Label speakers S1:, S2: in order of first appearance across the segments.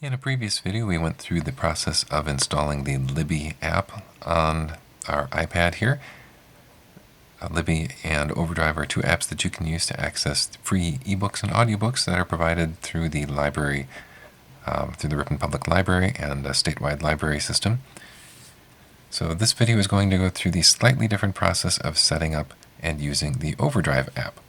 S1: In a previous video, we went through the process of installing the Libby app on our iPad here. Libby and OverDrive are two apps that you can use to access free ebooks and audiobooks that are provided through the library, through the Ripon Public Library and a statewide library system. So this video is going to go through the slightly different process of setting up and using the OverDrive app.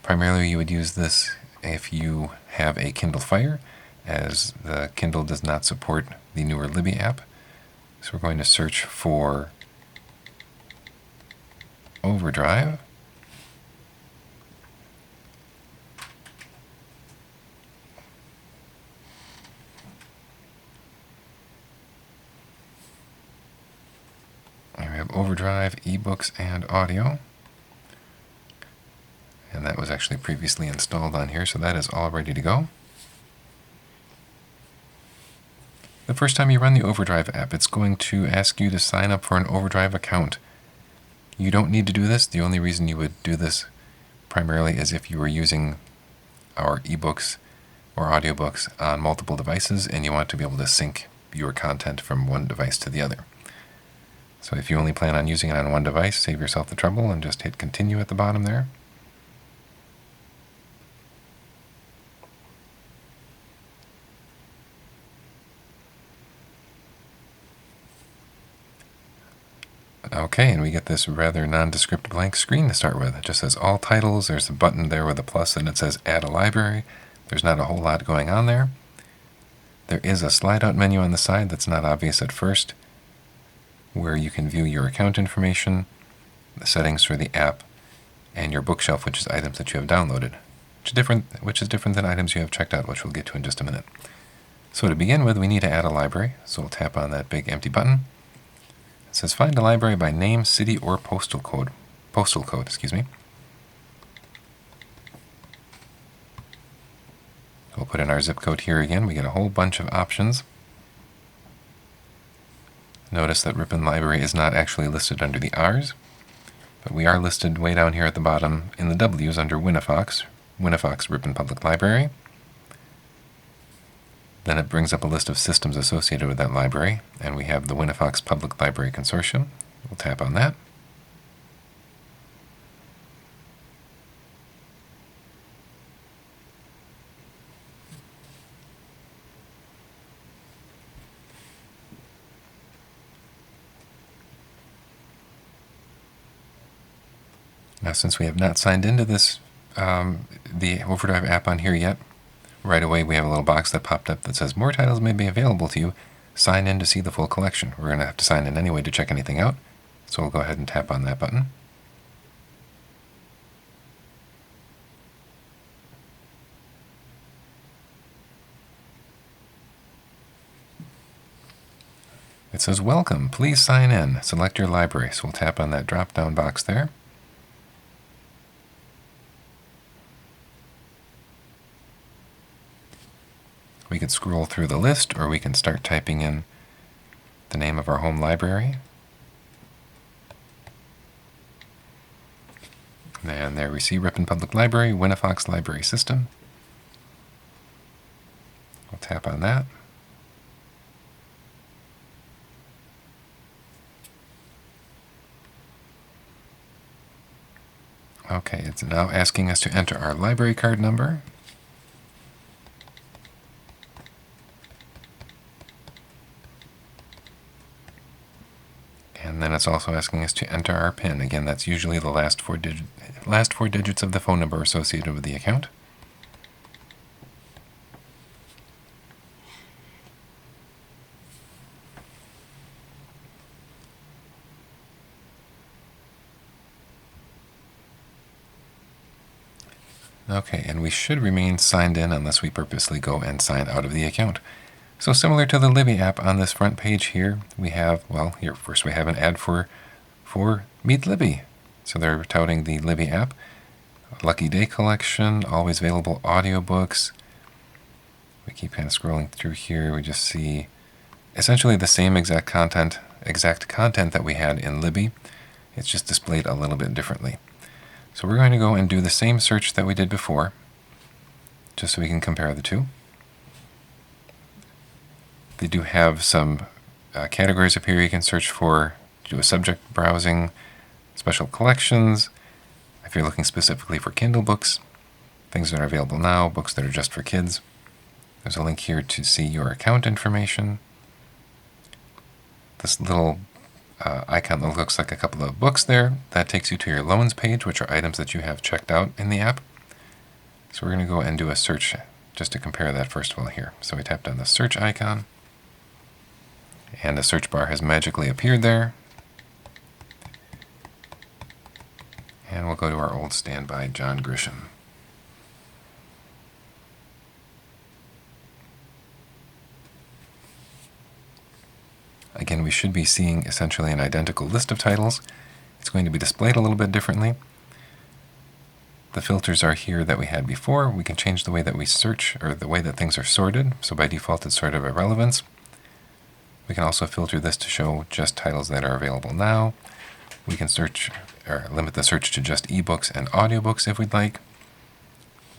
S1: Primarily, you would use this if you have a Kindle Fire, as the Kindle does not support the newer Libby app. So we're going to search for OverDrive. And we have OverDrive, eBooks, and audio. And that was actually previously installed on here, so that is all ready to go. The first time you run the OverDrive app, it's going to ask you to sign up for an OverDrive account. You don't need to do this. The only reason you would do this primarily is if you were using our ebooks or audiobooks on multiple devices and you want to be able to sync your content from one device to the other. So if you only plan on using it on one device, save yourself the trouble and just hit continue at the bottom there. Okay, and we get this rather nondescript blank screen to start with. It just says all titles. There's a button there with a plus, and it says add a library. There's not a whole lot going on there. There is a slide-out menu on the side that's not obvious at first, where you can view your account information, the settings for the app, and your bookshelf, which is items that you have downloaded, which is different than items you have checked out, which we'll get to in just a minute. So to begin with, we need to add a library, so we'll tap on that big empty button. It says find a library by name, city, or postal code. We'll put in our zip code here again. We get a whole bunch of options. Notice that Ripon Library is not actually listed under the R's, but we are listed way down here at the bottom in the W's under Winnifox Ripon Public Library. Then it brings up a list of systems associated with that library, and we have the Winnifox Public Library Consortium. We'll tap on that. Now, since we have not signed into this, the OverDrive app on here yet, right away we have a little box that popped up that says more titles may be available to you. Sign in to see the full collection. We're going to have to sign in anyway to check anything out, so we'll go ahead and tap on that button. It says welcome, please sign in, select your library. So we'll tap on that drop down box there. We could scroll through the list, or we can start typing in the name of our home library. And there we see Ripon Public Library, Winnifox Library System. We'll tap on that. Okay, it's now asking us to enter our library card number. And then it's also asking us to enter our PIN. Again, that's usually the last four digits of the phone number associated with the account. Okay, and we should remain signed in unless we purposely go and sign out of the account. So similar to the Libby app, on this front page here, we have, well, here first we have an ad for Meet Libby. So they're touting the Libby app. Lucky Day Collection, always available audiobooks. We keep kind of scrolling through here. We just see essentially the same exact content that we had in Libby. It's just displayed a little bit differently. So we're going to go and do the same search that we did before, just so we can compare the two. They do have some categories up here you can search for, do a subject browsing, special collections, if you're looking specifically for Kindle books, things that are available now, books that are just for kids. There's a link here to see your account information. This little icon that looks like a couple of books there, that takes you to your loans page, which are items that you have checked out in the app. So we're going to go and do a search just to compare that first of all here. So we tapped on the search icon, and the search bar has magically appeared there. And we'll go to our old standby, John Grisham. Again, we should be seeing essentially an identical list of titles. It's going to be displayed a little bit differently. The filters are here that we had before. We can change the way that we search, or the way that things are sorted. So by default, it's sorted by relevance. We can also filter this to show just titles that are available now. We can search, or limit the search to just ebooks and audiobooks if we'd like.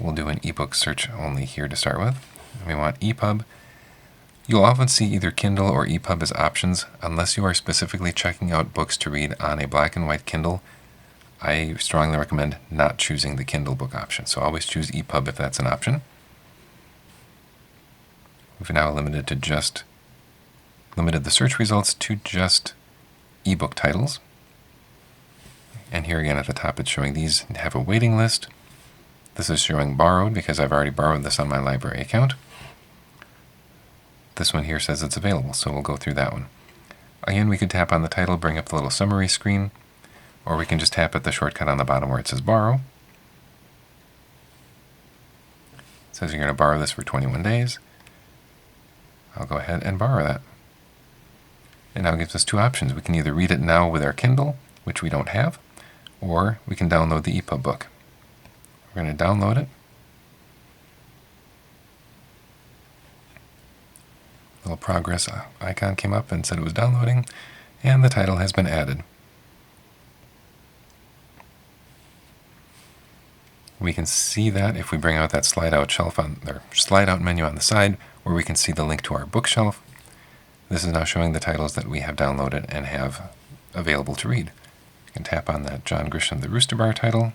S1: We'll do an ebook search only here to start with. We want EPUB. You'll often see either Kindle or EPUB as options unless you are specifically checking out books to read on a black and white Kindle. I strongly recommend not choosing the Kindle book option, so always choose EPUB if that's an option. We've now limited the search results to just ebook titles. And here again at the top it's showing these have a waiting list. This is showing borrowed because I've already borrowed this on my library account. This one here says it's available, so we'll go through that one. Again, we could tap on the title, bring up the little summary screen, or we can just tap at the shortcut on the bottom where it says borrow. It says you're going to borrow this for 21 days. I'll go ahead and borrow that. It now gives us two options. We can either read it now with our Kindle, which we don't have, or we can download the EPUB book. We're going to download it. A little progress icon came up and said it was downloading, and the title has been added. We can see that if we bring out that slide out menu on the side, where we can see the link to our bookshelf. This is now showing the titles that we have downloaded and have available to read. You can tap on that John Grisham the Rooster Bar title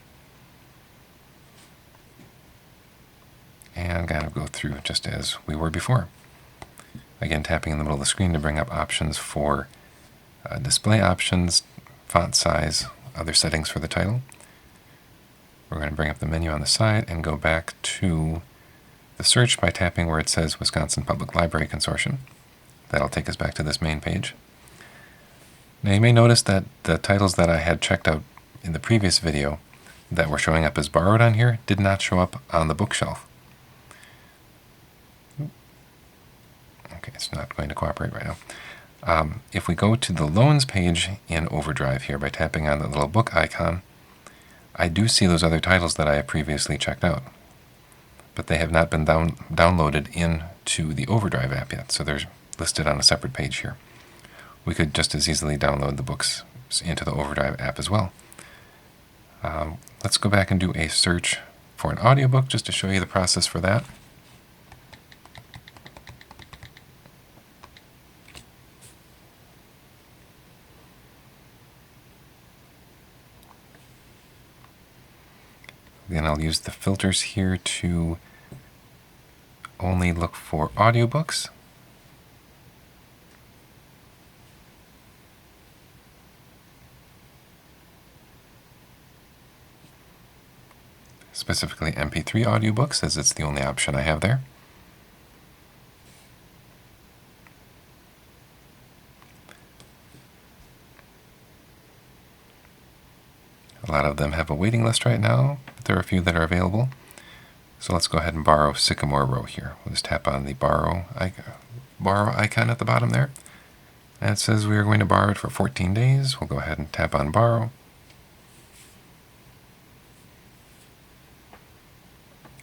S1: and kind of go through just as we were before. Again, tapping in the middle of the screen to bring up options for display options, font size, other settings for the title. We're going to bring up the menu on the side and go back to the search by tapping where it says Wisconsin Public Library Consortium. That'll take us back to this main page. Now you may notice that the titles that I had checked out in the previous video that were showing up as borrowed on here did not show up on the bookshelf. Okay, it's not going to cooperate right now. If we go to the loans page in OverDrive here by tapping on the little book icon, I do see those other titles that I have previously checked out, but they have not been downloaded into the OverDrive app yet, so they're listed on a separate page here. We could just as easily download the books into the OverDrive app as well. Let's go back and do a search for an audiobook just to show you the process for that. Then I'll use the filters here to only look for audiobooks. Specifically MP3 audiobooks, as it's the only option I have there. A lot of them have a waiting list right now, but there are a few that are available. So let's go ahead and borrow Sycamore Row here. We'll just tap on the borrow icon at the bottom there. And it says we are going to borrow it for 14 days. We'll go ahead and tap on borrow.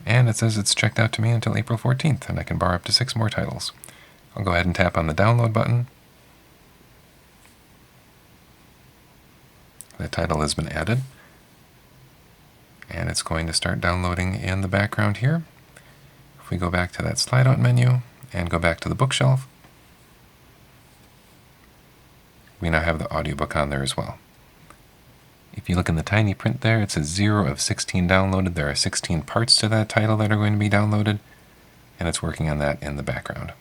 S1: And it says it's checked out to me until April 14th, and I can borrow up to 6 more titles. I'll go ahead and tap on the download button. The title has been added. And it's going to start downloading in the background here. If we go back to that slide out menu and go back to the bookshelf, we now have the audiobook on there as well. If you look in the tiny print there, it says 0 of 16 downloaded. There are 16 parts to that title that are going to be downloaded, and it's working on that in the background.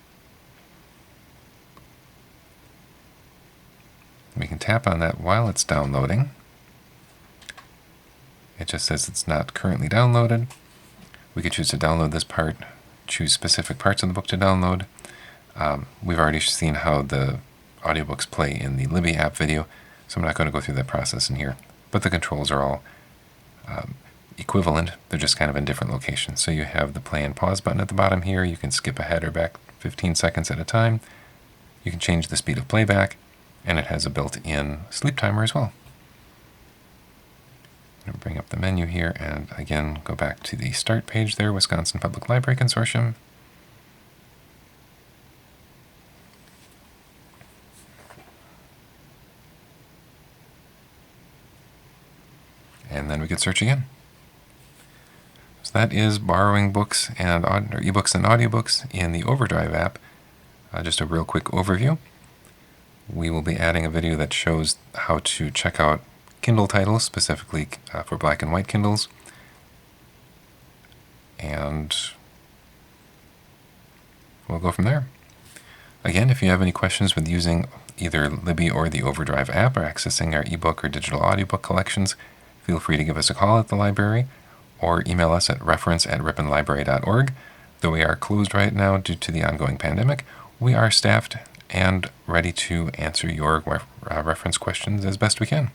S1: We can tap on that while it's downloading. It just says it's not currently downloaded. We could choose to download this part, choose specific parts of the book to download. We've already seen how the audiobooks play in the Libby app video, so I'm not going to go through that process in here. But the controls are all equivalent. They're just kind of in different locations. So you have the play and pause button at the bottom here. You can skip ahead or back 15 seconds at a time. You can change the speed of playback, and it has a built-in sleep timer as well. I'm going to bring up the menu here and again go back to the start page there, Wisconsin Public Library Consortium. And then we could search again. So that is borrowing books and ebooks and audiobooks in the OverDrive app. Just a real quick overview. We will be adding a video that shows how to check out Kindle titles, specifically for black and white Kindles. And we'll go from there. Again, if you have any questions with using either Libby or the OverDrive app or accessing our ebook or digital audiobook collections, feel free to give us a call at the library or email us at reference@ripponlibrary.org. Though we are closed right now due to the ongoing pandemic, we are staffed and ready to answer your reference questions as best we can.